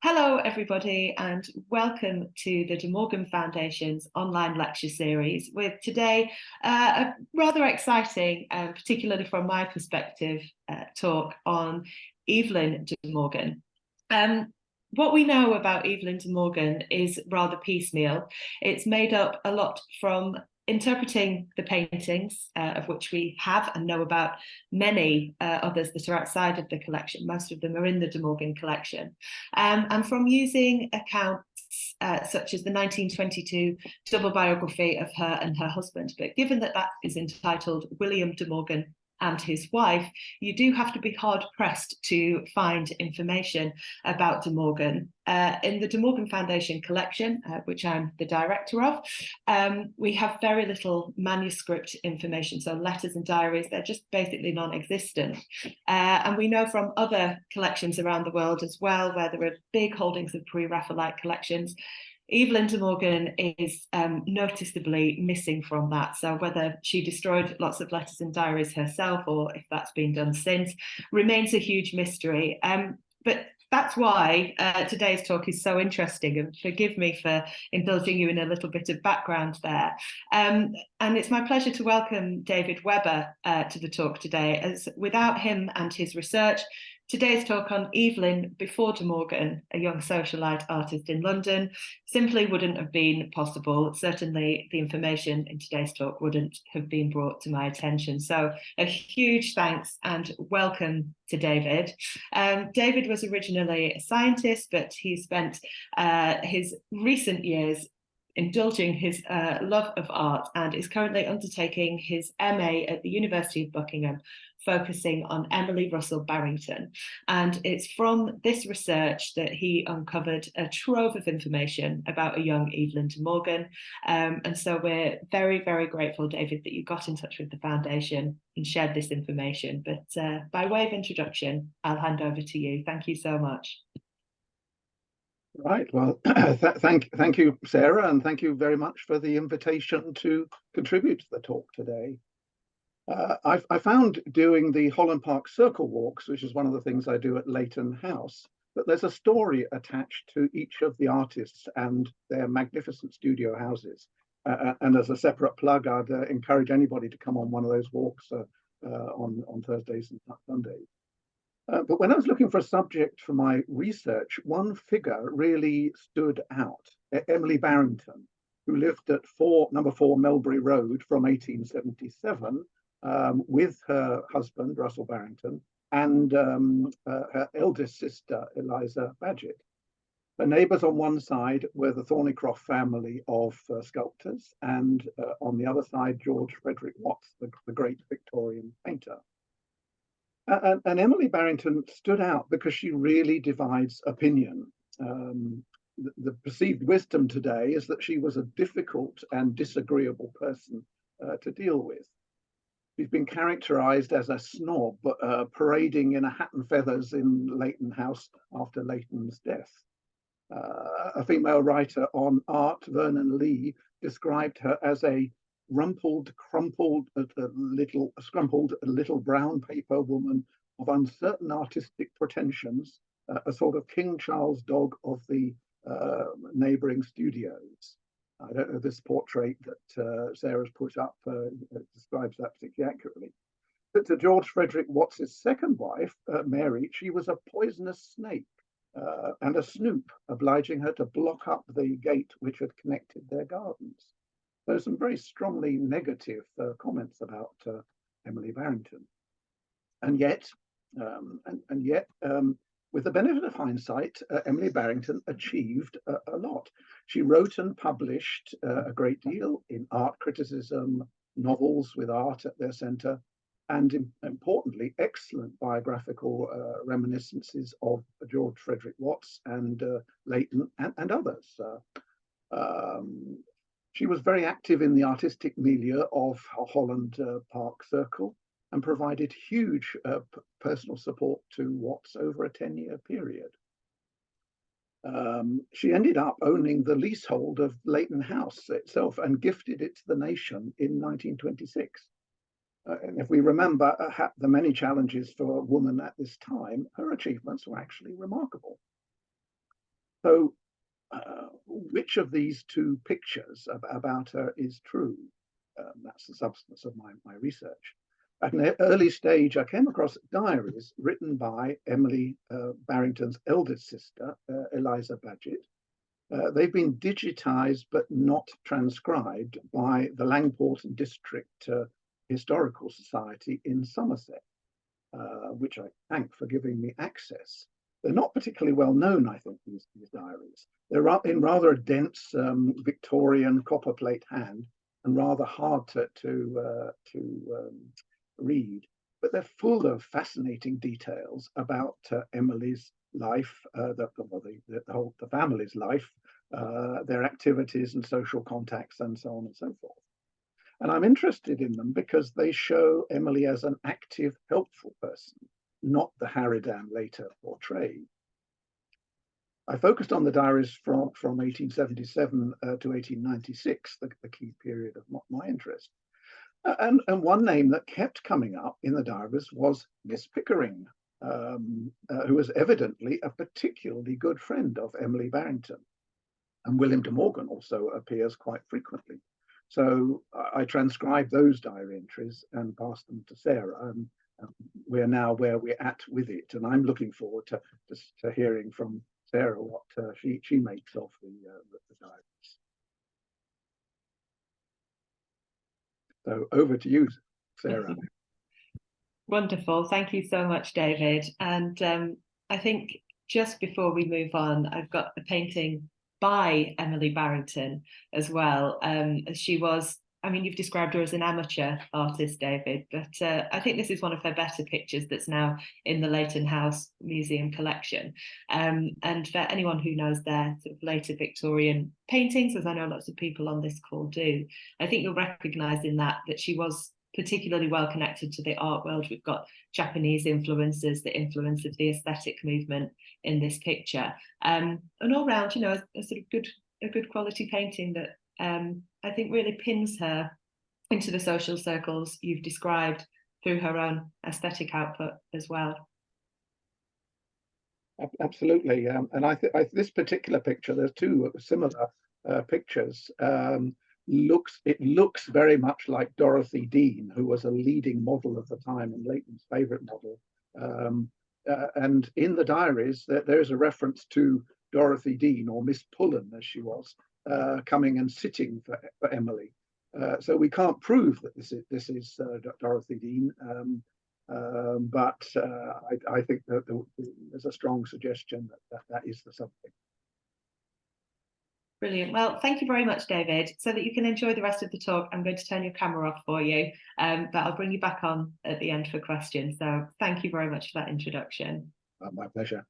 Hello, everybody, and welcome to the De Morgan Foundation's online lecture series with today a rather exciting, particularly from my perspective, talk on Evelyn de Morgan. What we know about Evelyn de Morgan is rather piecemeal. It's made up a lot from interpreting the paintings, of which we have and know about many others that are outside of the collection. Most of them are in the De Morgan collection. And from using accounts such as the 1922 double biography of her and her husband. But given that that is entitled William de Morgan and his wife, you do have to be hard pressed to find information about de Morgan. In the De Morgan Foundation collection, which I'm the director of, we have very little manuscript information, so letters and diaries, they're just basically non-existent. And we know from other collections around the world as well, where there are big holdings of pre-Raphaelite collections, Evelyn de Morgan is noticeably missing from that. So whether she destroyed lots of letters and diaries herself or if that's been done since remains a huge mystery. But that's why today's talk is so interesting, and forgive me for indulging you in a little bit of background there. And it's my pleasure to welcome David Webber to the talk today, as without him and his research, today's talk on Evelyn before de Morgan, a young socialite artist in London, simply wouldn't have been possible. Certainly the information in today's talk wouldn't have been brought to my attention. So a huge thanks and welcome to David. David was originally a scientist, but he spent his recent years indulging his love of art and is currently undertaking his MA at the University of Buckingham, focusing on Emilie Barrington. And it's from this research that he uncovered a trove of information about a young Evelyn de Morgan. And so we're very, very grateful, David, that you got in touch with the foundation and shared this information. But by way of introduction, I'll hand over to you. Thank you so much. Right. Well, thank you, Sarah, and thank you very much for the invitation to contribute to the talk today. I found doing the Holland Park Circle walks, which is one of the things I do at Leighton House, that there's a story attached to each of the artists and their magnificent studio houses. And as a separate plug, I'd encourage anybody to come on one of those walks on Thursdays and Sundays. But when I was looking for a subject for my research, one figure really stood out, Emilie Barrington, who lived at number 4 Melbury Road from 1877 with her husband, Russell Barrington, and her eldest sister, Eliza Bagehot. Her neighbours on one side were the Thornycroft family of sculptors, and on the other side, George Frederick Watts, the great Victorian painter. And Emilie Barrington stood out because she really divides opinion. The perceived wisdom today is that she was a difficult and disagreeable person to deal with. She's been characterized as a snob, parading in a hat and feathers in Leighton House after Leighton's death. A female writer on art, Vernon Lee, described her as a scrumpled little brown paper woman of uncertain artistic pretensions, a sort of King Charles dog of the neighboring studios. I don't know if this portrait that Sarah's put up describes that particularly accurately. But to George Frederick Watts's second wife, Mary, she was a poisonous snake and a snoop, obliging her to block up the gate which had connected their gardens. There's some very strongly negative comments about Emilie Barrington. And yet, with the benefit of hindsight, Emilie Barrington achieved a lot. She wrote and published a great deal in art criticism, novels with art at their centre, and importantly, excellent biographical reminiscences of George Frederick Watts and Leighton and others. She was very active in the artistic milieu of Holland Park Circle and provided huge personal support to Watts over a 10-year period. She ended up owning the leasehold of Leighton House itself and gifted it to the nation in 1926. And if we remember the many challenges for a woman at this time, her achievements were actually remarkable. So which of these two pictures about her is true? That's the substance of my research. At an early stage, I came across diaries written by Emilie Barrington's eldest sister, Eliza Bagehot. They've been digitized but not transcribed by the Langport District Historical Society in Somerset, which I thank for giving me access. They're not particularly well known, I think, these diaries. They're in rather a dense Victorian copperplate hand and rather hard to read, but they're full of fascinating details about Emilie's life, the family's life, their activities and social contacts, and so on and so forth. And I'm interested in them because they show Emilie as an active, helpful person, not the Harridan later portrayed. I focused on the diaries from 1877 to 1896, the key period of my interest. And one name that kept coming up in the diaries was Miss Pickering, who was evidently a particularly good friend of Emilie Barrington. And William de Morgan also appears quite frequently. So I transcribed those diary entries and passed them to Sarah, and we're now where we're at with it. And I'm looking forward to hearing from Sarah what she makes of the diaries. So over to you, Sarah. Wonderful. Thank you so much, David. And I think just before we move on, I've got a painting by Emilie Barrington as well. She was, I mean, you've described her as an amateur artist, David, but I think this is one of her better pictures that's now in the Leighton House Museum collection. And for anyone who knows their sort of later Victorian paintings, as I know lots of people on this call do, I think you'll recognise in that she was particularly well connected to the art world. We've got Japanese influences, the influence of the aesthetic movement in this picture, and all round, you know, a sort of good quality painting that I think really pins her into the social circles you've described through her own aesthetic output as well. Absolutely, and I think this particular picture, there's two similar pictures. It looks very much like Dorothy Dean, who was a leading model of the time and Leighton's favorite model. And in the diaries, there's a reference to Dorothy Dean, or Miss Pullen as she was, coming and sitting for Emilie. So we can't prove that this is Dorothy Dean, but I think that there's a strong suggestion that is the subject. Brilliant. Well, thank you very much, David. So that you can enjoy the rest of the talk, I'm going to turn your camera off for you, but I'll bring you back on at the end for questions. So thank you very much for that introduction. My pleasure.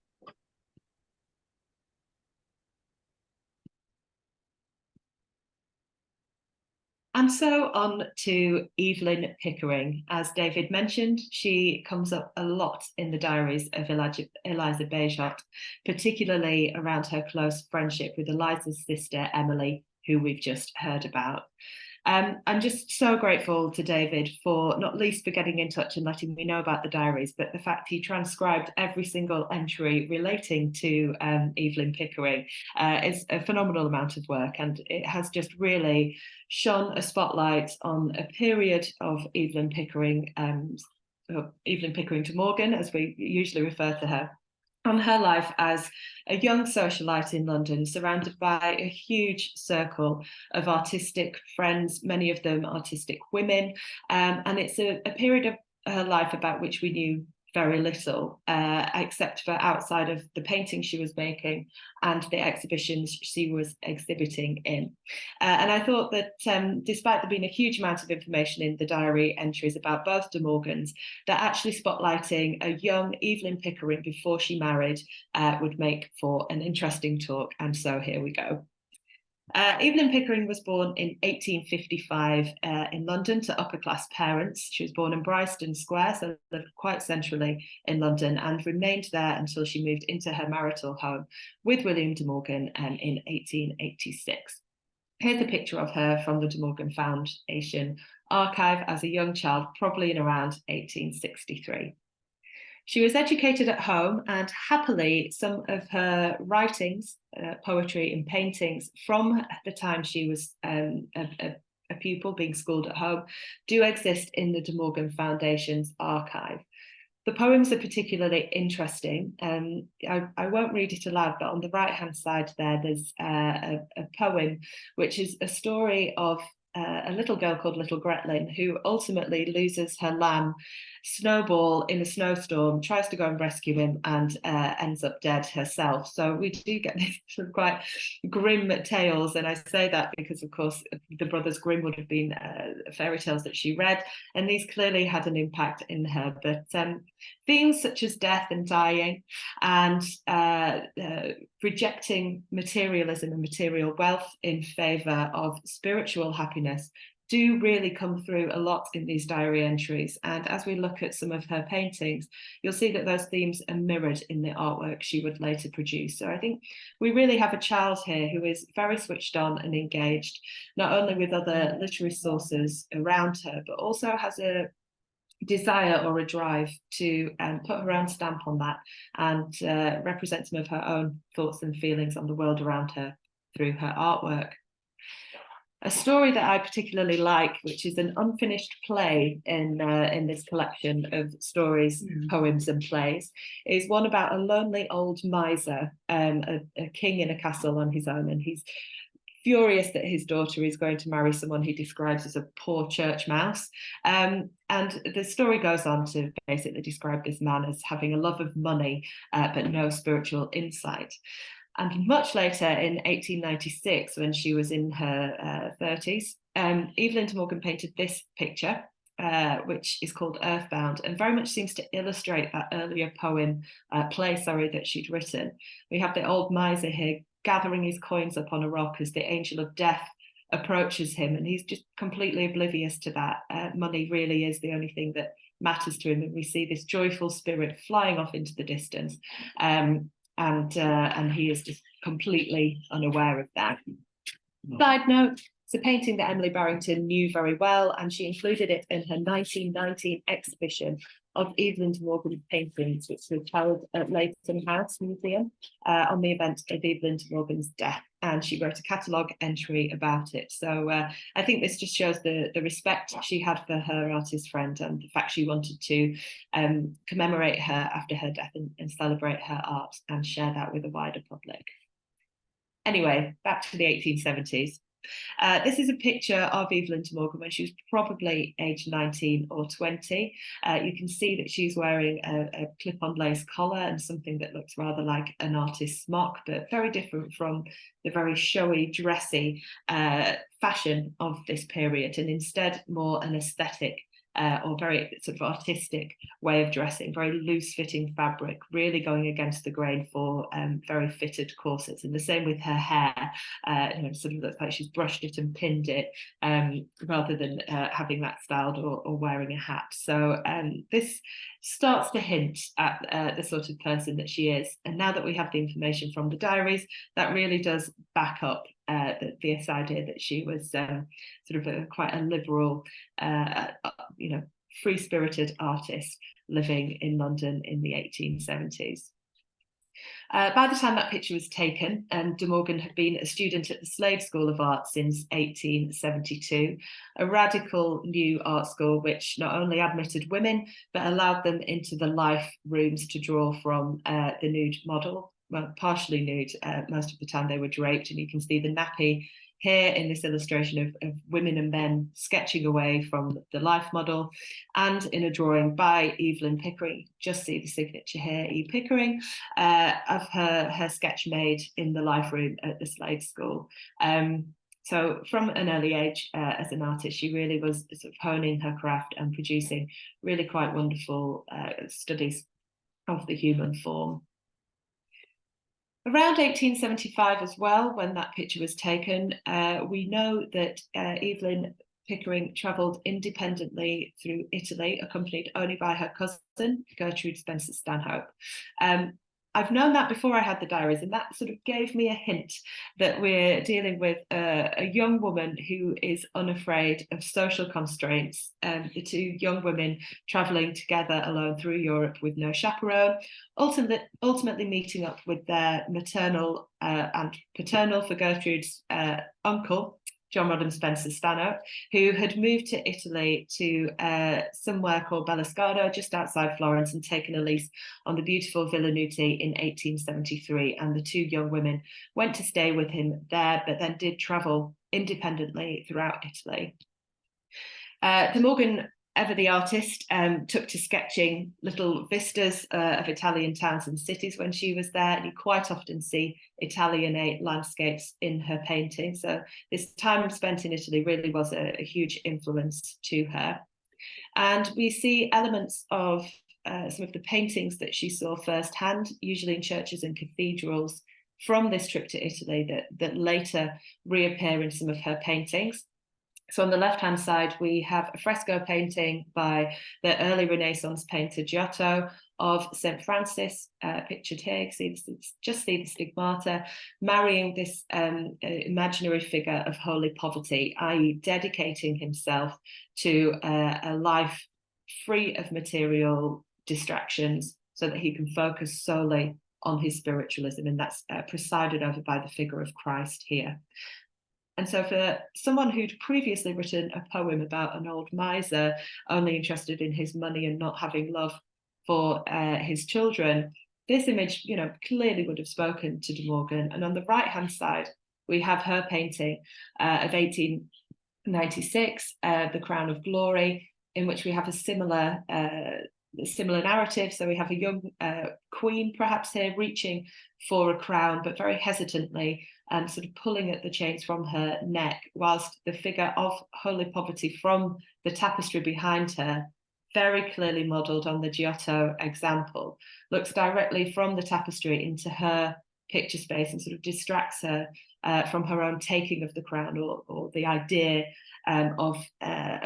And so on to Evelyn Pickering. As David mentioned, she comes up a lot in the diaries of Eliza Bagehot, particularly around her close friendship with Eliza's sister, Emilie, who we've just heard about. I'm just so grateful to David for not least for getting in touch and letting me know about the diaries, but the fact he transcribed every single entry relating to Evelyn Pickering is a phenomenal amount of work, and it has just really shone a spotlight on a period of Evelyn Pickering de Morgan, as we usually refer to her, on her life as a young socialite in London, surrounded by a huge circle of artistic friends, many of them artistic women. And it's a period of her life about which we knew very little, except for outside of the paintings she was making and the exhibitions she was exhibiting in. And I thought that despite there being a huge amount of information in the diary entries about both de Morgans, that actually spotlighting a young Evelyn Pickering before she married would make for an interesting talk. And so here we go. Evelyn Pickering was born in 1855 in London to upper-class parents. She was born in Bryanston Square, so lived quite centrally in London, and remained there until she moved into her marital home with William de Morgan in 1886. Here's a picture of her from the De Morgan Foundation archive as a young child, probably in around 1863. She was educated at home, and happily some of her writings, poetry and paintings from the time she was a pupil being schooled at home do exist in the De Morgan Foundation's archive. The poems are particularly interesting. I won't read it aloud, but on the right-hand side there's a poem which is a story of a little girl called Little Gretlin, who ultimately loses her lamb Snowball in a snowstorm, tries to go and rescue him, and ends up dead herself. So we do get these sort of quite grim tales, and I say that because, of course, the Brothers Grimm would have been fairy tales that she read, and these clearly had an impact in her. But themes such as death and dying, and rejecting materialism and material wealth in favour of spiritual happiness do really come through a lot in these diary entries. And as we look at some of her paintings, you'll see that those themes are mirrored in the artwork she would later produce. So I think we really have a child here who is very switched on and engaged, not only with other literary sources around her, but also has a desire or a drive to put her own stamp on that and represent some of her own thoughts and feelings on the world around her through her artwork. A story that I particularly like, which is an unfinished play in this collection of stories, poems and plays, is one about a lonely old miser, a king in a castle on his own, and he's furious that his daughter is going to marry someone he describes as a poor church mouse. And the story goes on to basically describe this man as having a love of money, but no spiritual insight. And much later, in 1896, when she was in her 30s, Evelyn de Morgan painted this picture, which is called Earthbound, and very much seems to illustrate that earlier play, that she'd written. We have the old miser here gathering his coins up on a rock as the angel of death approaches him, and he's just completely oblivious to that. Money really is the only thing that matters to him, and we see this joyful spirit flying off into the distance. And he is just completely unaware of that. Side note, it's a painting that Emilie Barrington knew very well, and she included it in her 1919 exhibition of Evelyn de Morgan paintings, which was held at Leighton House Museum on the event of Evelyn de Morgan's death. And she wrote a catalogue entry about it. So I think this just shows the respect she had for her artist friend, and the fact she wanted to commemorate her after her death and celebrate her art and share that with a wider public. Anyway, back to the 1870s. This is a picture of Evelyn de Morgan when she was probably aged 19 or 20. You can see that she's wearing a clip-on lace collar and something that looks rather like an artist's smock, but very different from the very showy, dressy fashion of this period, and instead more an aesthetic or very sort of artistic way of dressing, very loose-fitting fabric, really going against the grain for very fitted corsets. And the same with her hair, sort of looks like she's brushed it and pinned it rather than having that styled or wearing a hat. So this starts to hint at the sort of person that she is. And now that we have the information from the diaries, that really does back up this idea that she was sort of quite a liberal, free-spirited artist living in London in the 1870s. By the time that picture was taken, de Morgan had been a student at the Slade School of Art since 1872, a radical new art school which not only admitted women, but allowed them into the life rooms to draw from the nude model. Well, partially nude, most of the time they were draped, and you can see the nappy here in this illustration of women and men sketching away from the life model, and in a drawing by Evelyn Pickering, just see the signature here, E. Pickering, of her sketch made in the life room at the Slade School. So from an early age as an artist, she really was sort of honing her craft and producing really quite wonderful studies of the human form. Around 1875 as well, when that picture was taken, we know that Evelyn Pickering travelled independently through Italy, accompanied only by her cousin, Gertrude Spencer Stanhope. I've known that before I had the diaries, and that sort of gave me a hint that we're dealing with a young woman who is unafraid of social constraints. The two young women travelling together alone through Europe with no chaperone, ultimately meeting up with their maternal and paternal, for Gertrude's, uncle, John Rodham Spencer Stanhope, who had moved to Italy to somewhere called Bellascardo, just outside Florence, and taken a lease on the beautiful Villa Nuti in 1873. And the two young women went to stay with him there, but then did travel independently throughout Italy. De Morgan, ever the artist, took to sketching little vistas of Italian towns and cities when she was there. And you quite often see Italianate landscapes in her painting. So this time spent in Italy really was a huge influence to her. And we see elements of some of the paintings that she saw firsthand, usually in churches and cathedrals, from this trip to Italy that later reappear in some of her paintings. So on the left-hand side, we have a fresco painting by the early Renaissance painter Giotto of St. Francis, pictured here. You just see the stigmata, marrying this imaginary figure of holy poverty, i.e. dedicating himself to a life free of material distractions so that he can focus solely on his spiritualism, and that's presided over by the figure of Christ here. And so for someone who'd previously written a poem about an old miser only interested in his money and not having love for his children, this image, clearly would have spoken to De Morgan. And on the right-hand side, we have her painting of 1896, The Crown of Glory, in which we have a similar narrative. So we have a young queen perhaps here reaching for a crown, but very hesitantly and sort of pulling at the chains from her neck, whilst the figure of holy poverty from the tapestry behind her, very clearly modelled on the Giotto example, looks directly from the tapestry into her picture space and sort of distracts her from her own taking of the crown or the idea of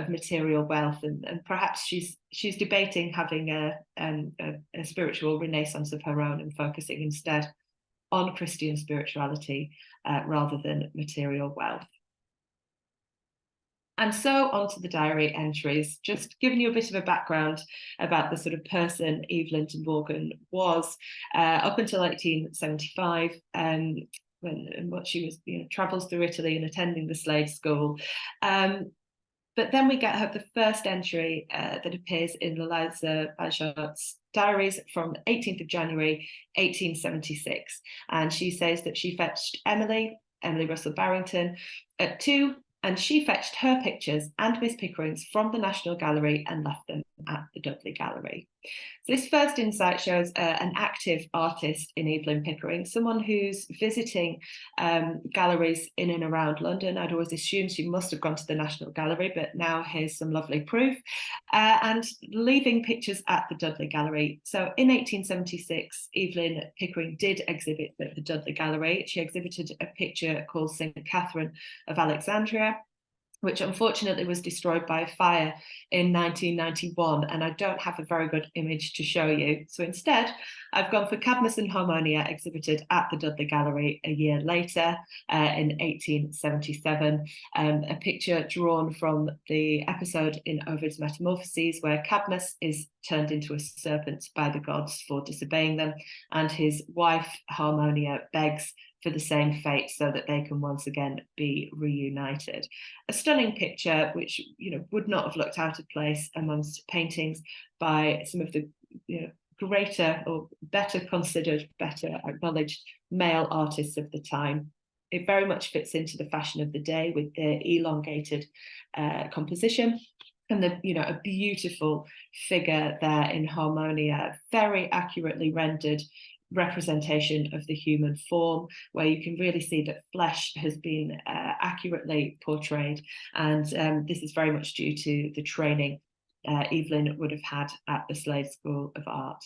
material wealth, and perhaps she's debating having a spiritual renaissance of her own and focusing instead on Christian spirituality rather than material wealth. And so onto the diary entries, just giving you a bit of a background about the sort of person Evelyn de Morgan was up until 1875, when what she was, travels through Italy and attending the slave school. But then we get her the first entry that appears in Eliza Bagehot's diaries from 18th of January, 1876. And she says that she fetched Emilie Barrington at 2, and she fetched her pictures and Miss Pickering's from the National Gallery and left them at the Dudley Gallery. So this first insight shows an active artist in Evelyn Pickering, someone who's visiting galleries in and around London. I'd always assumed she must have gone to the National Gallery, but now here's some lovely proof, and leaving pictures at the Dudley Gallery. So in 1876, Evelyn Pickering did exhibit at the Dudley Gallery. She exhibited a picture called St. Catherine of Alexandria, which unfortunately was destroyed by a fire in 1991, and I don't have a very good image to show you. So instead, I've gone for Cadmus and Harmonia, exhibited at the Dudley Gallery a year later in 1877, a picture drawn from the episode in Ovid's Metamorphoses, where Cadmus is turned into a serpent by the gods for disobeying them, and his wife Harmonia begs for the same fate so that they can once again be reunited. A stunning picture which would not have looked out of place amongst paintings by some of the greater or better considered, better acknowledged male artists of the time. It very much fits into the fashion of the day with the elongated composition. And a beautiful figure there in Harmonia, very accurately rendered representation of the human form, where you can really see that flesh has been accurately portrayed, and this is very much due to the training Evelyn would have had at the Slade School of Art.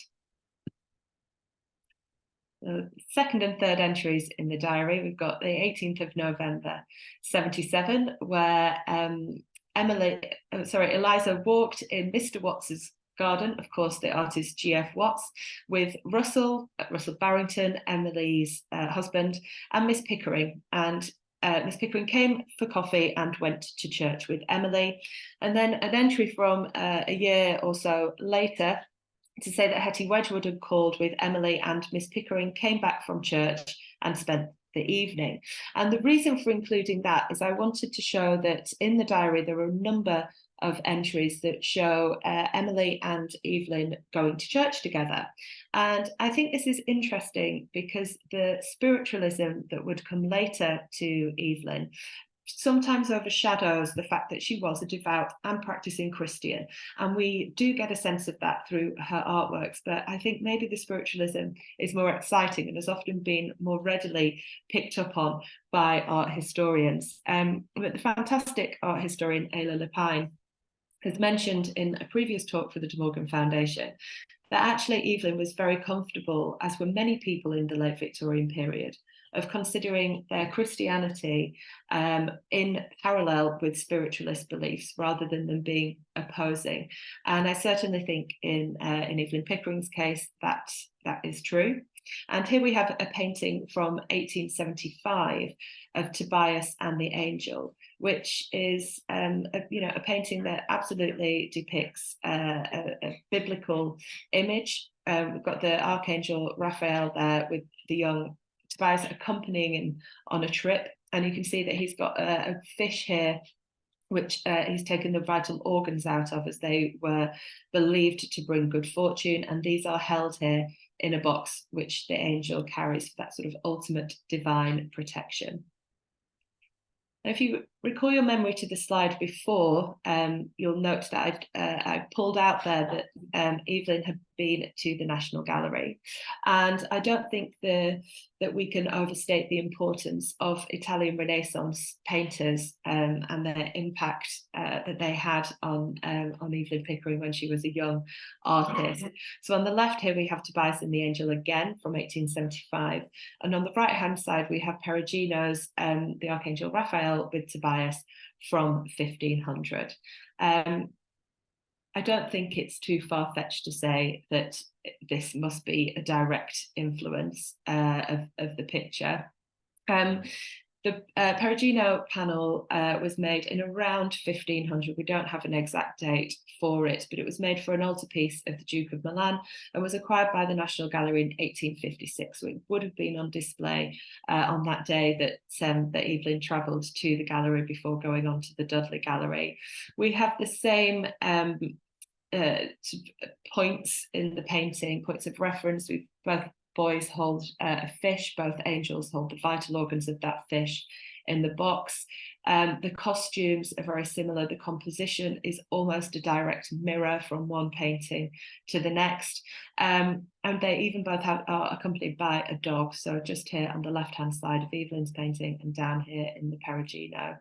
The second and third entries in the diary, we've got the 18th of November 77, where Eliza walked in Mr. Watts's garden, of course, the artist G.F. Watts, with Russell Barrington, Emilie's husband, and Miss Pickering. And Miss Pickering came for coffee and went to church with Emilie. And then an entry from a year or so later to say that Hetty Wedgwood had called with Emilie, and Miss Pickering came back from church and spent the evening. And the reason for including that is I wanted to show that in the diary there are a number of entries that show Emilie and Evelyn going to church together. And I think this is interesting because the spiritualism that would come later to Evelyn sometimes overshadows the fact that she was a devout and practicing Christian. And we do get a sense of that through her artworks. But I think maybe the spiritualism is more exciting and has often been more readily picked up on by art historians. But the fantastic art historian Ayla Lepine has mentioned in a previous talk for the De Morgan Foundation that actually Evelyn was very comfortable, as were many people in the late Victorian period, of considering their Christianity in parallel with spiritualist beliefs rather than them being opposing. And I certainly think in Evelyn Pickering's case that is true. And here we have a painting from 1875 of Tobias and the Angel, which is a painting that absolutely depicts a biblical image. We've got the Archangel Raphael there with the young Tobias accompanying him on a trip, and you can see that he's got a fish here which he's taken the vital organs out of, as they were believed to bring good fortune, and these are held here in a box which the angel carries for that sort of ultimate divine protection. And if you recall your memory to the slide before, you'll note that I pulled out there that Evelyn had been to the National Gallery. And I don't think that we can overstate the importance of Italian Renaissance painters and their impact that they had on Evelyn Pickering when she was a young artist. So on the left here, we have Tobias and the Angel again from 1875. And on the right-hand side, we have Perugino's The Archangel Raphael with Tobias from 1500. I don't think it's too far-fetched to say that this must be a direct influence of the picture. The Perugino panel was made in around 1500. We don't have an exact date for it, but it was made for an altarpiece of the Duke of Milan and was acquired by the National Gallery in 1856. So it would have been on display on that day that Evelyn travelled to the gallery before going on to the Dudley Gallery. We have the same points in the painting, points of reference. We've both boys hold a fish, both angels hold the vital organs of that fish in the box. The costumes are very similar. The composition is almost a direct mirror from one painting to the next. And they even both are accompanied by a dog. So just here on the left-hand side of Evelyn's painting and down here in the Perugino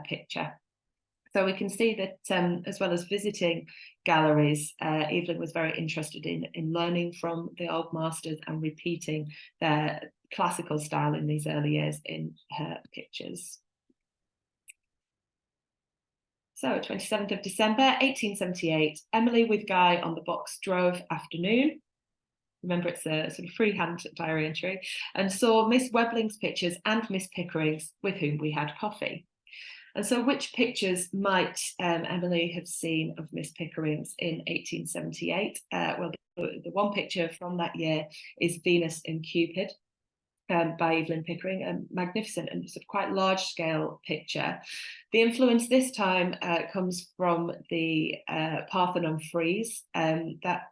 picture. So we can see that as well as visiting galleries, Evelyn was very interested in learning from the old masters and repeating their classical style in these early years in her pictures. So 27th of December, 1878, Emilie with Guy on the box drove afternoon. Remember, it's a sort of freehand diary entry, and saw Miss Webling's pictures and Miss Pickering's, with whom we had coffee. And so which pictures might Emilie have seen of Miss Pickering's in 1878? Well, the one picture from that year is Venus and Cupid by Evelyn Pickering, a magnificent and sort of quite large scale picture. The influence this time comes from the Parthenon frieze. That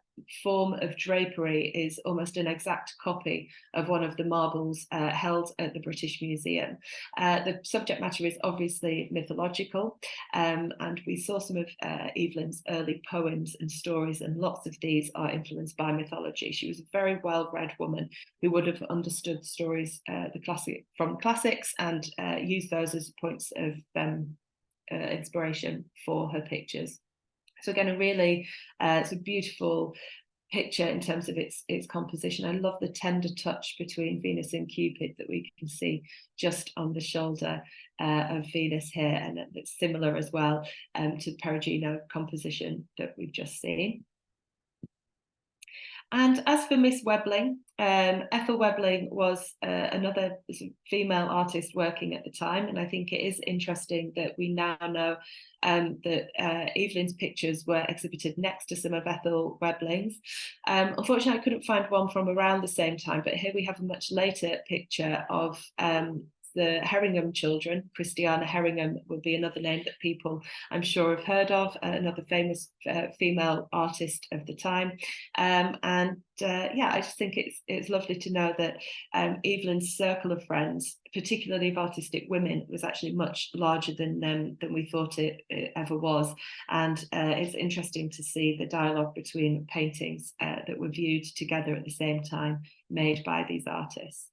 form of drapery is almost an exact copy of one of the marbles held at the British Museum. The subject matter is obviously mythological, and we saw some of Evelyn's early poems and stories, and lots of these are influenced by mythology. She was a very well-read woman who would have understood stories from classics and used those as points of inspiration for her pictures. So again, a really it's a beautiful picture in terms of its composition. I love the tender touch between Venus and Cupid that we can see just on the shoulder of Venus here, and it's similar as well to Perugino composition that we've just seen. And as for Miss Webbling, Ethel Webbling was another female artist working at the time, and I think it is interesting that we now know that Evelyn's pictures were exhibited next to some of Ethel Webbling's. Unfortunately, I couldn't find one from around the same time, but here we have a much later picture of the Herringham children. Christiana Herringham would be another name that people, I'm sure, have heard of, another famous female artist of the time. Yeah, I just think it's lovely to know that Evelyn's circle of friends, particularly of artistic women, was actually much larger than we thought it ever was. And it's interesting to see the dialogue between paintings that were viewed together at the same time, made by these artists.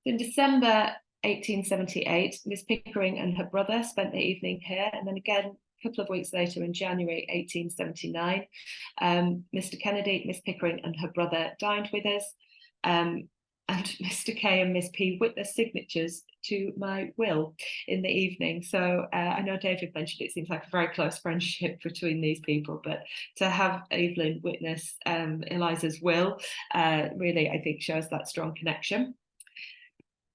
In December 1878, Miss Pickering and her brother spent the evening here, and then again a couple of weeks later in January 1879, Mr. Kennedy, Miss Pickering and her brother dined with us, and Mr. K and Miss P witnessed signatures to my will in the evening. So I know David mentioned it seems like a very close friendship between these people, but to have Evelyn witness Eliza's will really, I think, shows that strong connection.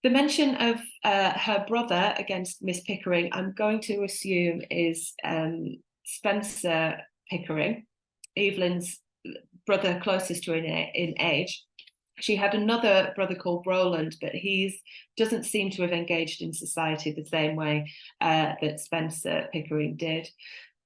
The mention of her brother against Miss Pickering, I'm going to assume is Spencer Pickering, Evelyn's brother closest to her in age. She had another brother called Roland, but he doesn't seem to have engaged in society the same way that Spencer Pickering did.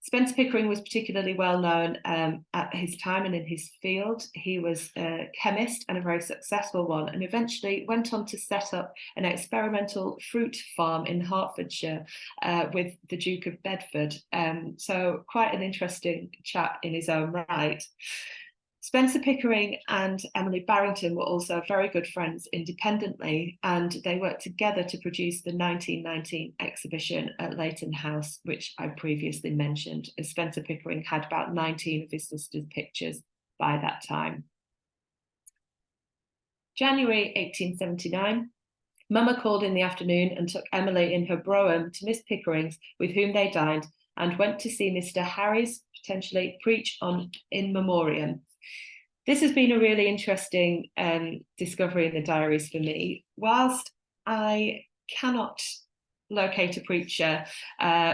Spencer Pickering was particularly well known at his time and in his field. He was a chemist and a very successful one, and eventually went on to set up an experimental fruit farm in Hertfordshire with the Duke of Bedford. So quite an interesting chap in his own right. Spencer Pickering and Emilie Barrington were also very good friends independently, and they worked together to produce the 1919 exhibition at Leighton House, which I previously mentioned, as Spencer Pickering had about 19 of his sister's pictures by that time. January 1879, Mama called in the afternoon and took Emily in her brougham to Miss Pickering's, with whom they dined, and went to see Mr. Harris potentially preach on In Memoriam. This has been a really interesting discovery in the diaries for me. Whilst I cannot locate a preacher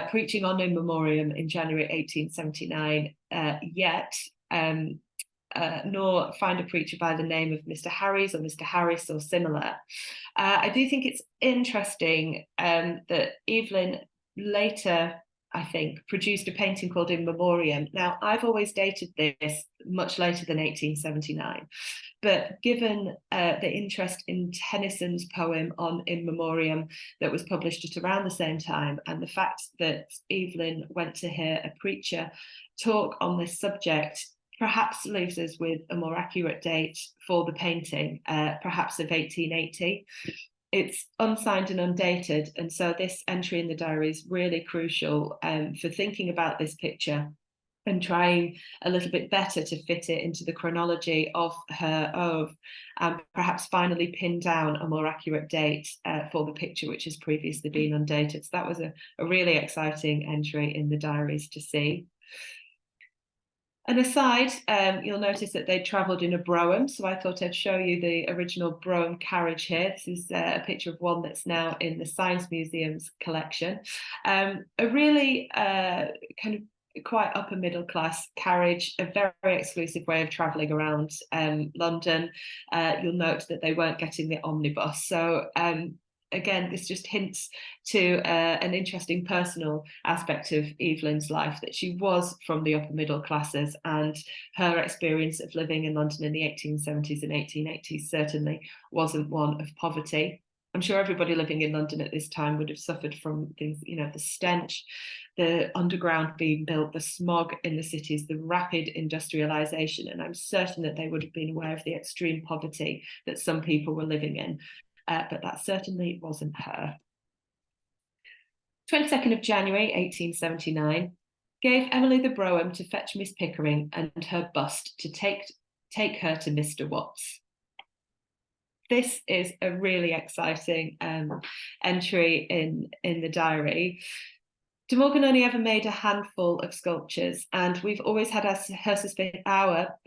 preaching on In Memoriam in January 1879 yet, nor find a preacher by the name of Mr. Harris or Mr. Harris or similar, I do think it's interesting that Evelyn later, I think, produced a painting called In Memoriam. Now, I've always dated this much later than 1879, but given the interest in Tennyson's poem on In Memoriam that was published at around the same time, and the fact that Evelyn went to hear a preacher talk on this subject, perhaps leaves us with a more accurate date for the painting, perhaps of 1880. It's unsigned and undated, and so this entry in the diary is really crucial for thinking about this picture and trying a little bit better to fit it into the chronology of her oeuvre, and perhaps finally pin down a more accurate date for the picture, which has previously been undated. So that was a really exciting entry in the diaries to see. An aside, you'll notice that they travelled in a brougham, so I thought I'd show you the original brougham carriage here. This is a picture of one that's now in the Science Museum's collection. A really kind of quite upper middle class carriage, a very exclusive way of travelling around London. You'll note that they weren't getting the omnibus. So again, this just hints to an interesting personal aspect of Evelyn's life, that she was from the upper middle classes, and her experience of living in London in the 1870s and 1880s certainly wasn't one of poverty. I'm sure everybody living in London at this time would have suffered from things, you know, the stench, the underground being built, the smog in the cities, the rapid industrialization, and I'm certain that they would have been aware of the extreme poverty that some people were living in. But that certainly wasn't her. 22nd of January 1879, gave Emily the brougham to fetch Miss Pickering and her bust to take her to Mr. Watts. This is a really exciting entry in the diary. De Morgan only ever made a handful of sculptures, and we've always had our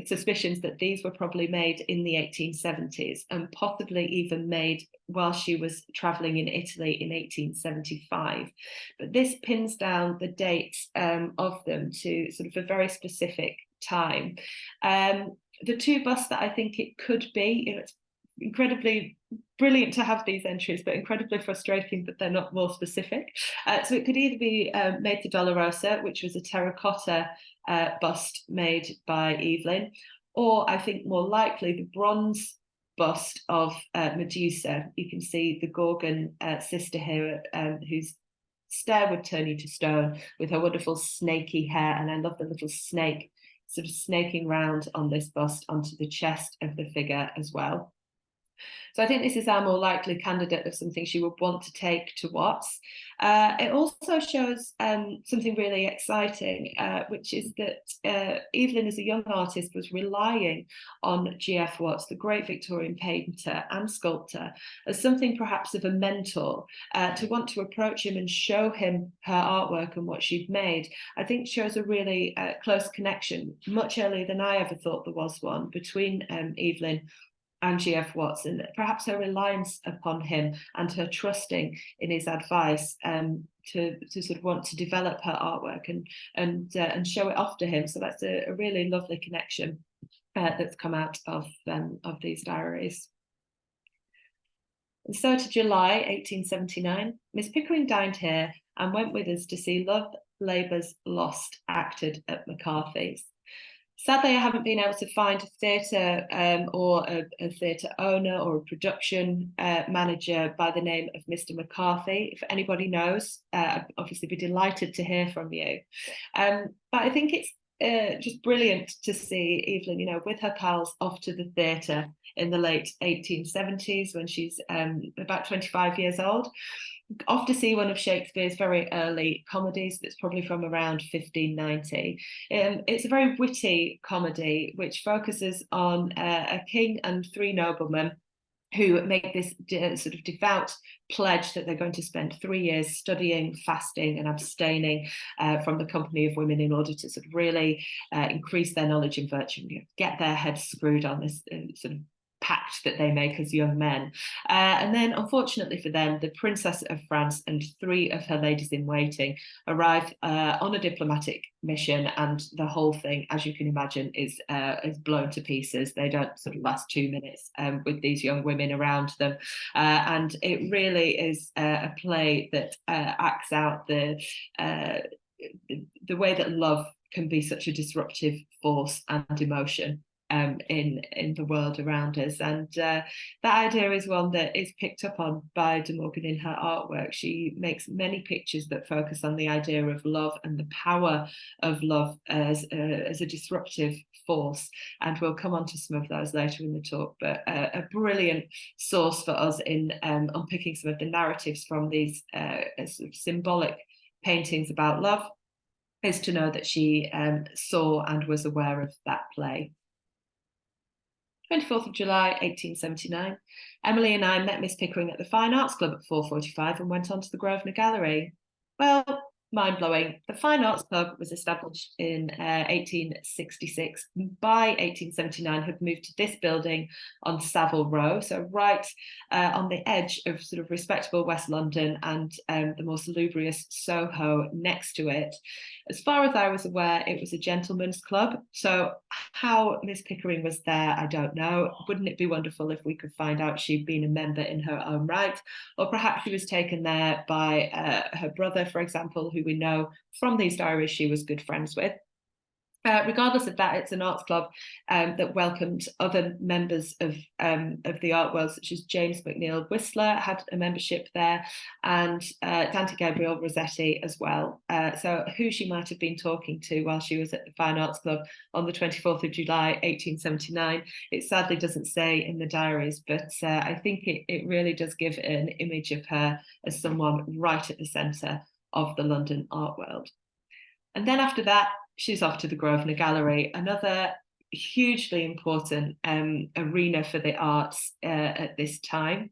suspicions that these were probably made in the 1870s and possibly even made while she was travelling in Italy in 1875. But this pins down the dates of them to sort of a very specific time. The two busts that I think it could be, it's incredibly brilliant to have these entries, but incredibly frustrating that they're not more specific. So it could either be Mater Dolorosa, which was a terracotta bust made by Evelyn, or I think more likely the bronze bust of Medusa. You can see the Gorgon sister here, whose stare would turn you to stone with her wonderful snaky hair. And I love the little snake sort of snaking round on this bust onto the chest of the figure as well. So I think this is our more likely candidate of something she would want to take to Watts. It also shows something really exciting, which is that Evelyn, as a young artist, was relying on G.F. Watts, the great Victorian painter and sculptor, as something perhaps of a mentor, to want to approach him and show him her artwork and what she'd made. I think shows a really close connection, much earlier than I ever thought there was one, between Evelyn and G.F. Watts, and perhaps her reliance upon him and her trusting in his advice to sort of want to develop her artwork and show it off to him. So that's a really lovely connection that's come out of these diaries. And so to July 1879, Miss Pickering dined here and went with us to see Love Labour's Lost acted at McCarthy's. Sadly, I haven't been able to find a theatre or a theatre owner or a production manager by the name of Mr. McCarthy. If anybody knows, I'd obviously be delighted to hear from you. But I think it's just brilliant to see Evelyn, you know, with her pals off to the theatre in the late 1870s when she's about 25 years old. Off to see one of Shakespeare's very early comedies that's probably from around 1590. It's a very witty comedy which focuses on a king and three noblemen who make this sort of devout pledge that they're going to spend 3 years studying, fasting and abstaining from the company of women in order to sort of really increase their knowledge and virtue, and get their heads screwed on this sort of pact that they make as young men. And then, unfortunately for them, the Princess of France and 3 of her ladies in waiting arrive on a diplomatic mission, and the whole thing, as you can imagine, is blown to pieces. They don't sort of last 2 minutes with these young women around them. And it really is a play that acts out the way that love can be such a disruptive force and emotion in the world around us. And that idea is one that is picked up on by De Morgan in her artwork. She makes many pictures that focus on the idea of love and the power of love as a disruptive force, and we'll come on to some of those later in the talk. But a brilliant source for us in unpicking some of the narratives from these sort of symbolic paintings about love is to know that she saw and was aware of that play. 24th of July 1879, Emily and I met Miss Pickering at the Fine Arts Club at 4:45 and went on to the Grosvenor Gallery. Well, mind-blowing. The Fine Arts Club was established in 1866. By 1879, had moved to this building on Savile Row, so right on the edge of sort of respectable West London and the more salubrious Soho next to it. As far as I was aware, it was a gentleman's club. So how Miss Pickering was there, I don't know. Wouldn't it be wonderful if we could find out she'd been a member in her own right? Or perhaps she was taken there by her brother, for example, who we know from these diaries she was good friends with. Regardless of that, it's an arts club that welcomed other members of the art world, such as James McNeill Whistler had a membership there, and Dante Gabriel Rossetti as well. So who she might have been talking to while she was at the Fine Arts Club on the 24th of July 1879, it sadly doesn't say in the diaries, but I think it really does give an image of her as someone right at the centre of the London art world. And then after that, she's off to the Grosvenor Gallery, another hugely important arena for the arts at this time.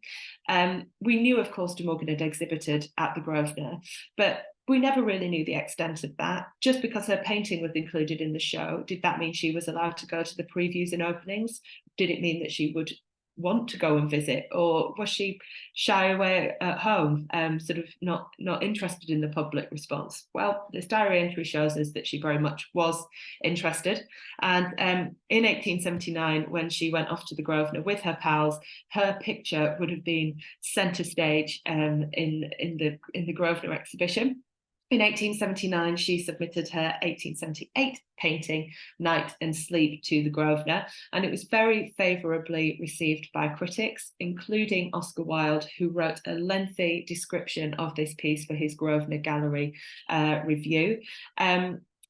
We knew, of course, De Morgan had exhibited at the Grosvenor, but we never really knew the extent of that. Just because her painting was included in the show, did that mean she was allowed to go to the previews and openings? Did it mean that she would want to go and visit, or was she shy away at home, sort of not interested in the public response? Well, this diary entry shows us that she very much was interested, and in 1879, when she went off to the Grosvenor with her pals, her picture would have been centre stage in the Grosvenor exhibition. In 1879, she submitted her 1878 painting, Night and Sleep, to the Grosvenor, and it was very favourably received by critics, including Oscar Wilde, who wrote a lengthy description of this piece for his Grosvenor Gallery review.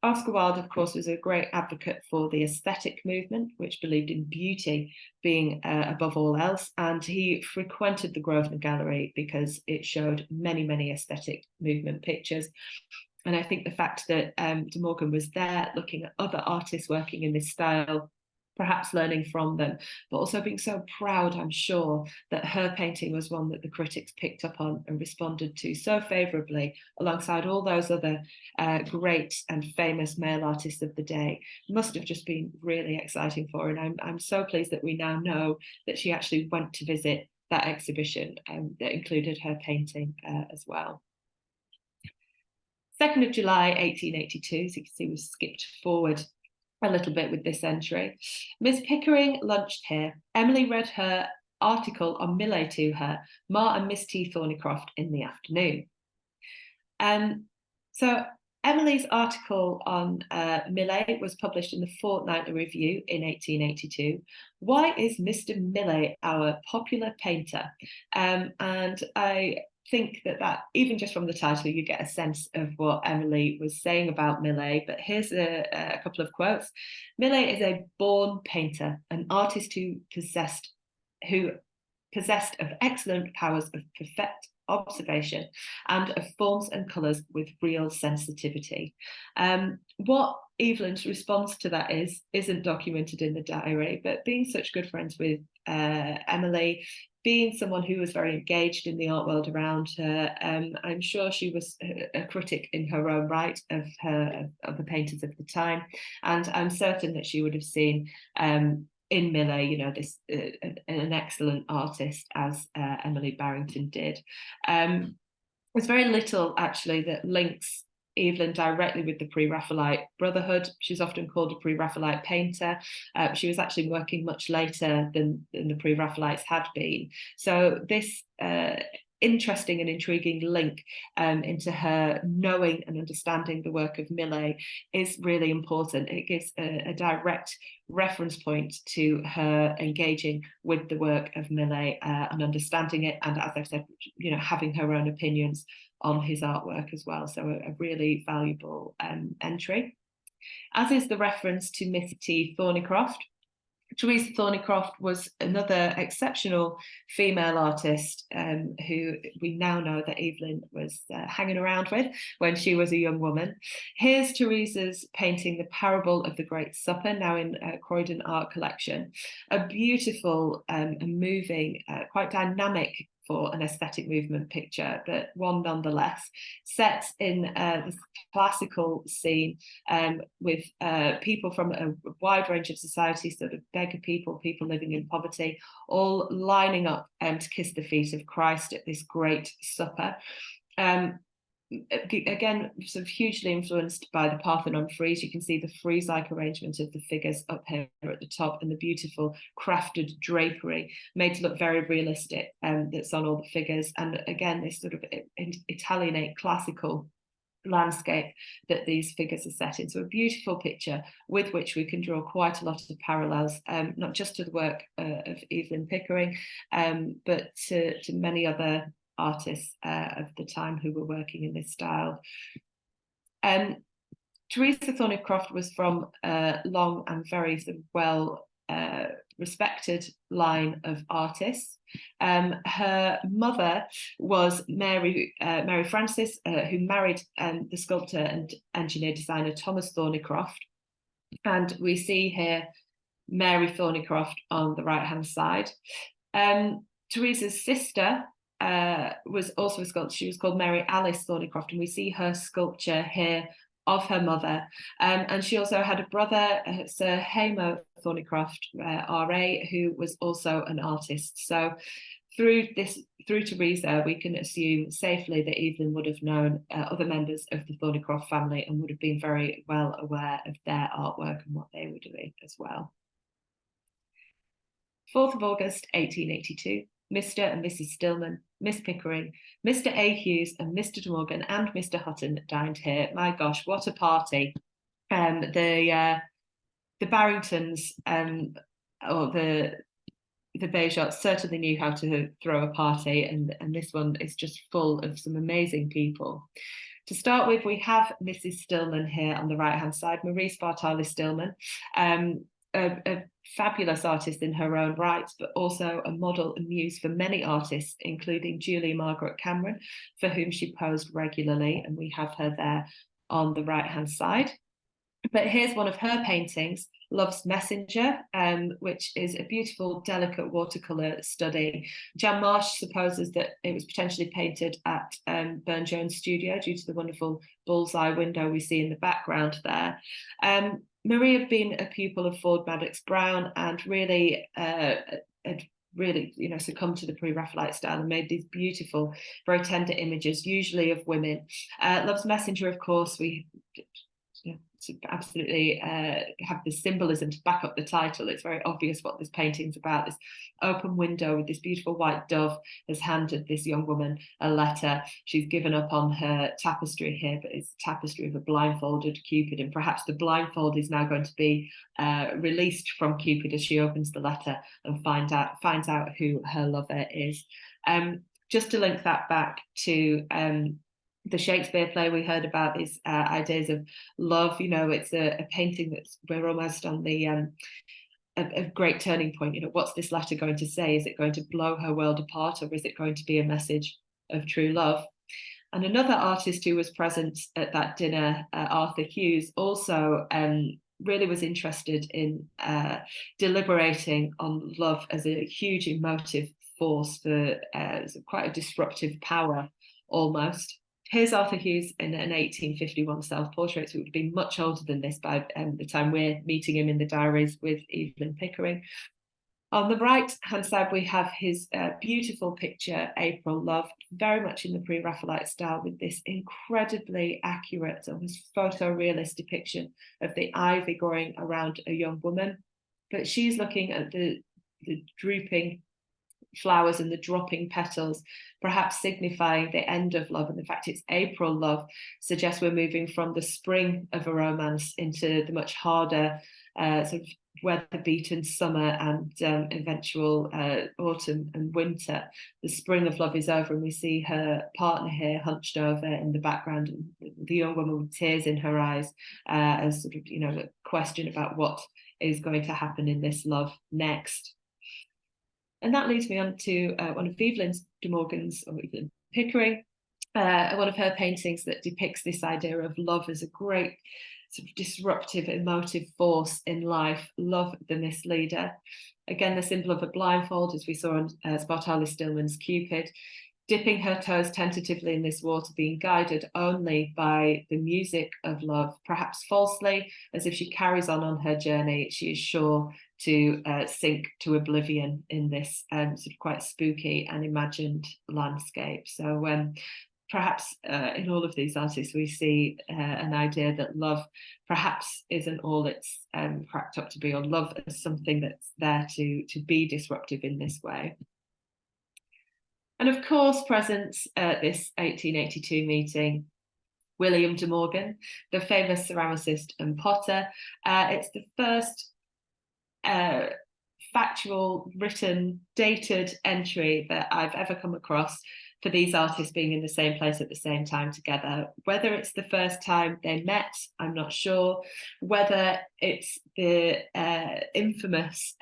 Oscar Wilde, of course, was a great advocate for the aesthetic movement, which believed in beauty being above all else, and he frequented the Grosvenor Gallery because it showed many, many aesthetic movement pictures. And I think the fact that De Morgan was there looking at other artists working in this style, perhaps learning from them, but also being so proud, I'm sure, that her painting was one that the critics picked up on and responded to so favourably, alongside all those other great and famous male artists of the day, must have just been really exciting for her. And I'm so pleased that we now know that she actually went to visit that exhibition that included her painting as well. 2nd of July 1882, so you can see we've skipped forward a little bit with this entry. Miss Pickering lunched here. Emily read her article on Millais to her, Ma and Miss T. Thornycroft in the afternoon. So Emily's article on Millais was published in the Fortnightly Review in 1882. Why is Mr. Millais our popular painter? And I think that even just from the title, you get a sense of what Emily was saying about Millais. But here's a couple of quotes. Millais is a born painter, an artist who possessed of excellent powers of perfect observation and of forms and colours with real sensitivity. What Evelyn's response to that isn't documented in the diary, but being such good friends with Emily, being someone who was very engaged in the art world around her, I'm sure she was a critic in her own right of the painters of the time, and I'm certain that she would have seen in Millais, this an excellent artist, as Emilie Barrington did. There's very little actually that links Evelyn directly with the pre-Raphaelite Brotherhood. She's often called a pre-Raphaelite painter. She was actually working much later than the pre-Raphaelites had been. So this interesting and intriguing link into her knowing and understanding the work of Millais is really important. It gives a direct reference point to her engaging with the work of Millais and understanding it, and as I've said, having her own opinions on his artwork as well. So a really valuable entry, as is the reference to Miss T. Thornycroft. Teresa Thornycroft was another exceptional female artist who we now know that Evelyn was hanging around with when she was a young woman. Here's Teresa's painting The Parable of the Great Supper, now in Croydon Art Collection. A beautiful and moving, quite dynamic for an aesthetic movement picture, but one nonetheless, set in this classical scene with people from a wide range of society, sort of beggar people living in poverty, all lining up to kiss the feet of Christ at this great supper. Again, sort of hugely influenced by the Parthenon frieze. You can see the frieze-like arrangement of the figures up here at the top, and the beautiful crafted drapery made to look very realistic that's on all the figures. And again, this sort of Italianate classical landscape that these figures are set in. So a beautiful picture with which we can draw quite a lot of parallels, not just to the work of Evelyn Pickering, but to many other artists of the time who were working in this style. Teresa Thornycroft was from a long and very sort of well respected line of artists. Her mother was Mary Frances, who married the sculptor and engineer designer Thomas Thornycroft. And we see here Mary Thornycroft on the right-hand side. Teresa's sister was also a sculptor. She was called Mary Alice Thornycroft, and we see her sculpture here of her mother. And she also had a brother, Sir Hamo Thornycroft, RA, who was also an artist. So through Teresa, we can assume safely that Evelyn would have known other members of the Thornycroft family and would have been very well aware of their artwork and what they were doing as well. 4th of August, 1882, Mr. and Mrs. Stillman, Miss Pickering, Mr. A. Hughes and Mr. De Morgan and Mr. Hutton dined here. My gosh, what a party. The Barringtons or the Bagehots certainly knew how to throw a party, and this one is just full of some amazing people. To start with, we have Mrs. Stillman here on the right-hand side, Marie Bartali Stillman, a fabulous artist in her own right, but also a model and muse for many artists, including Julia Margaret Cameron, for whom she posed regularly, and we have her there on the right-hand side. But here's one of her paintings, Love's Messenger, which is a beautiful, delicate watercolour study. Jan Marsh supposes that it was potentially painted at Burne-Jones' studio due to the wonderful bullseye window we see in the background there. Marie had been a pupil of Ford Madox Brown and really succumbed to the pre-Raphaelite style and made these beautiful, very tender images, usually of women. Love's Messenger, of course, we absolutely have the symbolism to back up the title. It's very obvious what this painting's about. This open window with this beautiful white dove has handed this young woman a letter. She's given up on her tapestry here, but it's a tapestry of a blindfolded Cupid, and perhaps the blindfold is now going to be released from Cupid as she opens the letter and finds out who her lover is. Just to link that back to the Shakespeare play we heard about, these ideas of love. It's a painting we're almost on the a great turning point. What's this letter going to say? Is it going to blow her world apart, or is it going to be a message of true love? And another artist who was present at that dinner, Arthur Hughes, also really was interested in deliberating on love as a huge emotive force for quite a disruptive power almost. Here's Arthur Hughes in an 1851 self-portrait, so it would be much older than this by the time we're meeting him in the diaries with Evelyn Pickering. On the right-hand side, we have his beautiful picture, April Love, very much in the pre-Raphaelite style, with this incredibly accurate, almost photorealist depiction of the ivy growing around a young woman. But she's looking at the drooping flowers and the dropping petals, perhaps signifying the end of love. And the fact it's April love suggests we're moving from the spring of a romance into the much harder sort of weather-beaten summer and eventual autumn and winter. The spring of love is over, and we see her partner here hunched over in the background, and the young woman with tears in her eyes, as sort of a question about what is going to happen in this love next. And that leads me on to one of Evelyn De Morgan's, or Evelyn Pickering, one of her paintings that depicts this idea of love as a great sort of disruptive, emotive force in life, Love the Misleader. Again, the symbol of a blindfold, as we saw on Bartali Stillman's Cupid, dipping her toes tentatively in this water, being guided only by the music of love, perhaps falsely, as if she carries on her journey, she is sure to sink to oblivion in this sort of quite spooky and imagined landscape. So perhaps in all of these artists, we see an idea that love perhaps isn't all it's cracked up to be, or love as something that's there to be disruptive in this way. And of course, present at this 1882 meeting, William De Morgan, the famous ceramicist and potter. It's the first factual, written, dated entry that I've ever come across for these artists being in the same place at the same time together. Whether it's the first time they met, I'm not sure. Whether it's the infamous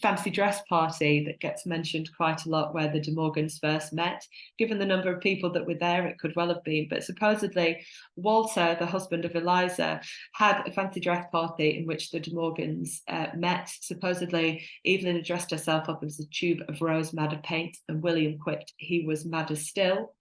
fancy dress party that gets mentioned quite a lot, where the De Morgans first met. Given the number of people that were there, it could well have been, but supposedly Walter, the husband of Eliza, had a fancy dress party in which the De Morgans met. Supposedly Evelyn had dressed herself up as a tube of rose madder paint, and William quipped he was madder still.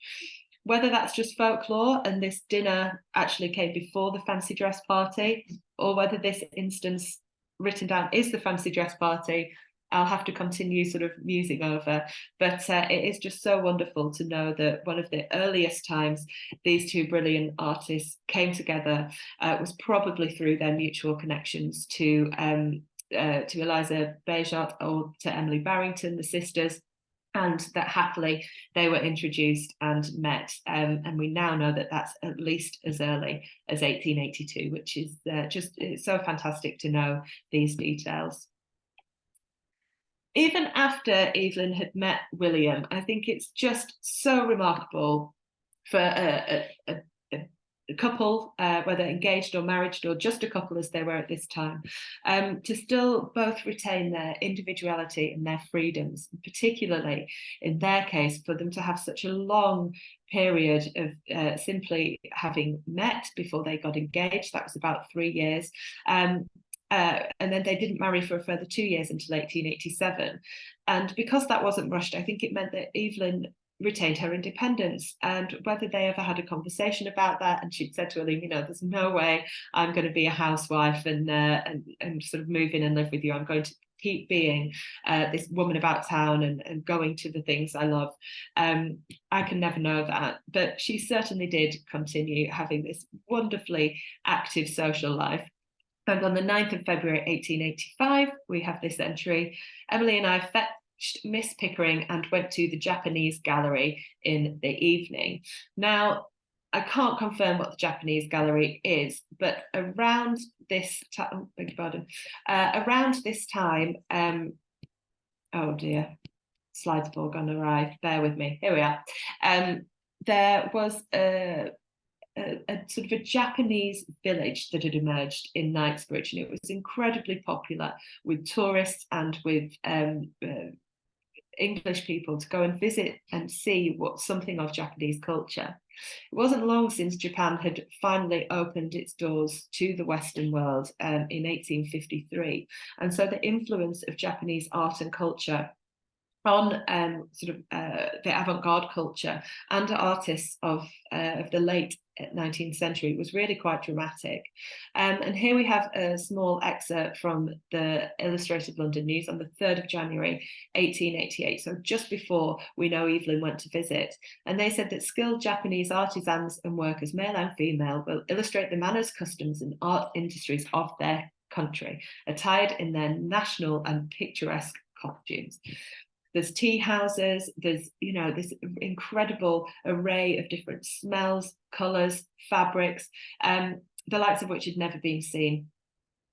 Whether that's just folklore and this dinner actually came before the fancy dress party, or whether this instance written down is the fancy dress party, I'll have to continue sort of musing over. But it is just so wonderful to know that one of the earliest times these two brilliant artists came together was probably through their mutual connections to Eliza Bagehot or to Emilie Barrington, the sisters, and that happily they were introduced and met. And we now know that that's at least as early as 1882, which is it's so fantastic to know these details. Even after Evelyn had met William, I think it's just so remarkable for a couple, whether engaged or married or just a couple as they were at this time, to still both retain their individuality and their freedoms, particularly in their case, for them to have such a long period of simply having met before they got engaged. That was about 3 years. And then they didn't marry for a further 2 years until 1887. And because that wasn't rushed, I think it meant that Evelyn retained her independence, and whether they ever had a conversation about that, and she'd said to William, you know, there's no way I'm going to be a housewife and sort of move in and live with you. I'm going to keep being this woman about town and going to the things I love. I can never know that, but she certainly did continue having this wonderfully active social life. And on the 9th of February 1885, we have this entry: Emily and I fetched Miss Pickering and went to the Japanese gallery in the evening. Now, I can't confirm what the Japanese gallery is, but around this time, beg your pardon, around this time, oh dear, slides have all gone awry, bear with me, here we are. There was a sort of a Japanese village that had emerged in Knightsbridge, and it was incredibly popular with tourists and with English people to go and visit and see what something of Japanese culture. It wasn't long since Japan had finally opened its doors to the Western world in 1853, and so the influence of Japanese art and culture on the avant-garde culture and artists of the late 19th century was really quite dramatic. And here we have a small excerpt from the Illustrated London News on the 3rd of January 1888, so just before we know Evelyn went to visit. And they said that skilled Japanese artisans and workers, male and female, will illustrate the manners, customs and art industries of their country, attired in their national and picturesque costumes. There's tea houses, there's, you know, this incredible array of different smells, colours, fabrics, the likes of which had never been seen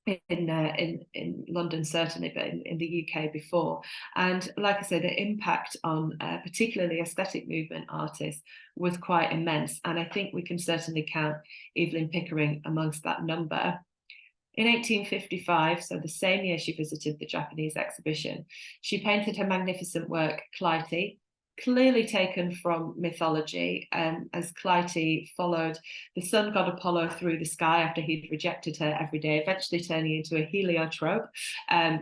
in London, certainly, but in the UK before. And like I say, the impact on particularly aesthetic movement artists was quite immense. And I think we can certainly count Evelyn Pickering amongst that number. In 1855, so the same year she visited the Japanese exhibition, she painted her magnificent work, Clytie, clearly taken from mythology, as Clytie followed the sun god Apollo through the sky after he'd rejected her every day, eventually turning into a heliotrope,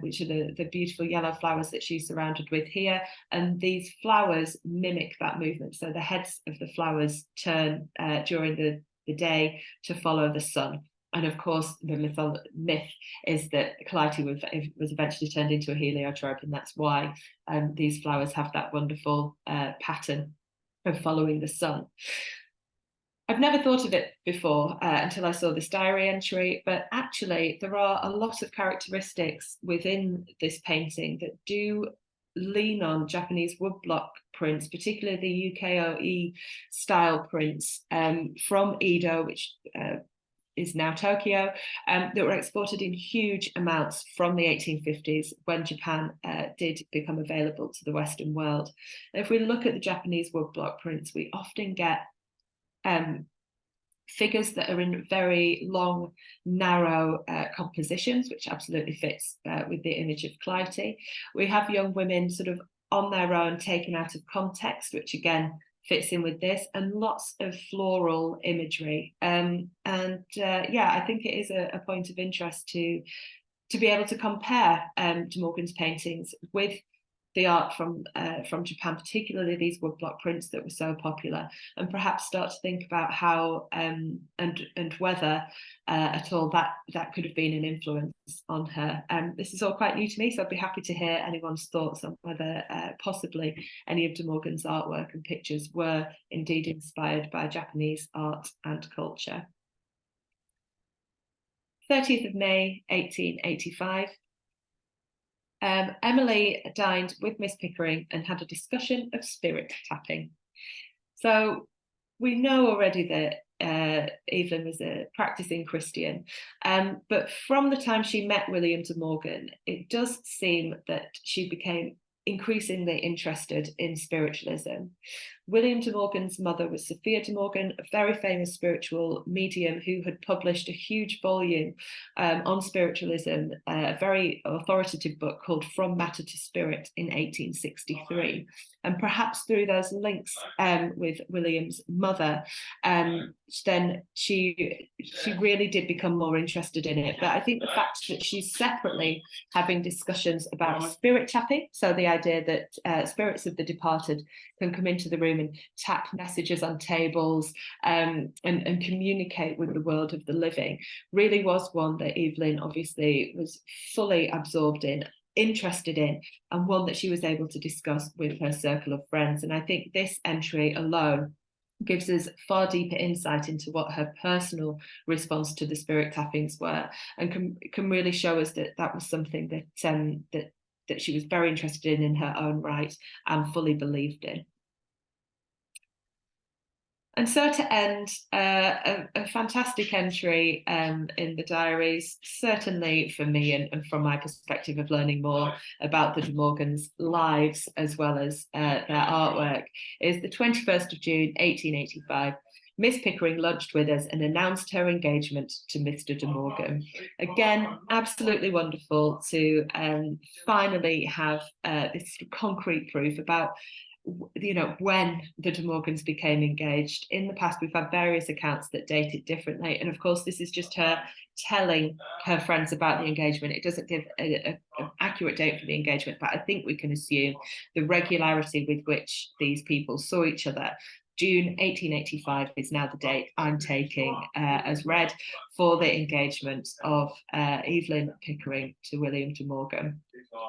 which are the beautiful yellow flowers that she's surrounded with here. And these flowers mimic that movement. So the heads of the flowers turn during the day to follow the sun. And of course, the myth is that Clytie was eventually turned into a heliotrope, and that's why these flowers have that wonderful pattern of following the sun. I've never thought of it before until I saw this diary entry, but actually there are a lot of characteristics within this painting that do lean on Japanese woodblock prints, particularly the ukiyo-e style prints from Edo, which is now Tokyo, that were exported in huge amounts from the 1850s when Japan did become available to the Western world. And if we look at the Japanese woodblock prints, we often get figures that are in very long, narrow compositions, which absolutely fits with the image of Clytie. We have young women sort of on their own, taken out of context, which again fits in with this, and lots of floral imagery. Yeah, I think it is a point of interest to be able to compare De Morgan's paintings with the art from Japan, particularly these woodblock prints that were so popular, and perhaps start to think about how and whether at all that could have been an influence on her. This is all quite new to me, so I'd be happy to hear anyone's thoughts on whether possibly any of De Morgan's artwork and pictures were indeed inspired by Japanese art and culture. 30th of May, 1885. Emilie dined with Miss Pickering and had a discussion of spirit tapping. So we know already that Evelyn was a practicing Christian, but from the time she met William de Morgan, it does seem that she became increasingly interested in spiritualism. William de Morgan's mother was Sophia de Morgan, a very famous spiritual medium who had published a huge volume on spiritualism, a very authoritative book called From Matter to Spirit in 1863. And perhaps through those links with William's mother, then she really did become more interested in it. But I think the fact that she's separately having discussions about spirit tapping, so the idea that spirits of the departed can come into the room and tap messages on tables and communicate with the world of the living, really was one that Evelyn obviously was fully absorbed in, interested in, and one that she was able to discuss with her circle of friends. And I think this entry alone gives us far deeper insight into what her personal response to the spirit tappings were, and can really show us that that was something that she was very interested in her own right and fully believed in. And so to end, a fantastic entry in the diaries, certainly for me and from my perspective of learning more about the De Morgans' lives as well as their artwork, is the 21st of June, 1885. Miss Pickering lunched with us and announced her engagement to Mr. De Morgan. Again, absolutely wonderful to finally have this concrete proof about when the De Morgans became engaged. In the past, we've had various accounts that date it differently. And of course, this is just her telling her friends about the engagement. It doesn't give an accurate date for the engagement, but I think we can assume the regularity with which these people saw each other. June 1885 is now the date I'm taking as read for the engagement of Evelyn Pickering to William de Morgan.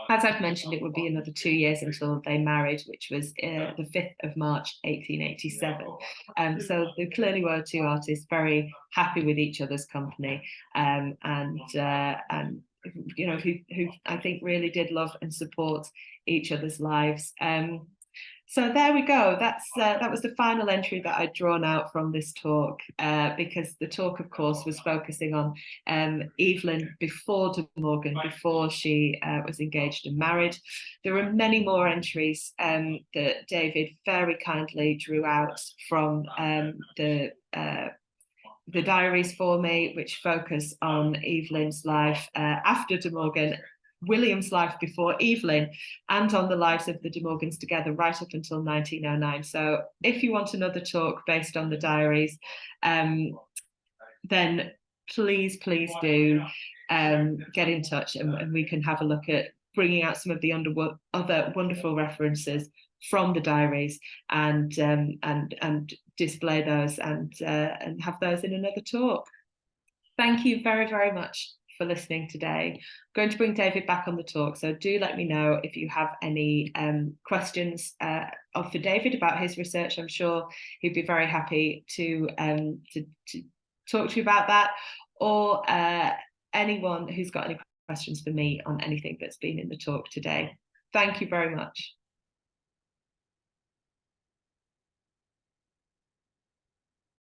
As I've mentioned, it would be another 2 years until they married, which was the 5th of March, 1887. So there clearly were two artists very happy with each other's company, and who I think really did love and support each other's lives. So there we go. That was the final entry that I'd drawn out from this talk, because the talk, of course, was focusing on Evelyn before De Morgan, before she was engaged and married. There are many more entries that David very kindly drew out from the diaries for me, which focus on Evelyn's life after De Morgan, William's life before Evelyn, and on the lives of the De Morgans together right up until 1909. So if you want another talk based on the diaries, then please do get in touch, and we can have a look at bringing out some of the other wonderful references from the diaries and display those and have those in another talk. Thank you very much for listening today. I'm going to bring David back on the talk, so do let me know if you have any questions for David about his research. I'm sure he'd be very happy to talk to you about that, or anyone who's got any questions for me on anything that's been in the talk today. Thank you very much.